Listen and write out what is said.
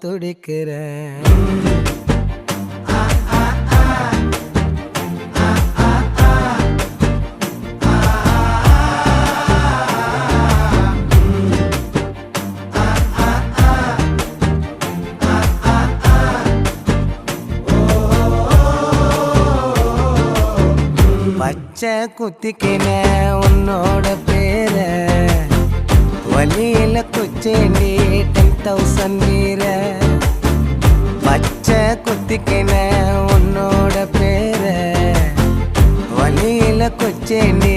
துடிக்கிறேன். பச்சை குத்திக்கின உன்னோட பேர வலியில குச்சேண்டி 10,000 வீர. பச்சை குத்திக்கின உன்னோட பேர வலியில குச்சேண்டி